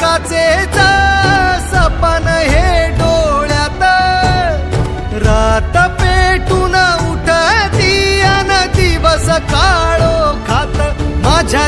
काचेच सपन हे डोळ्यात रात पेटून उठती अन दिवस काळो खात माझ्या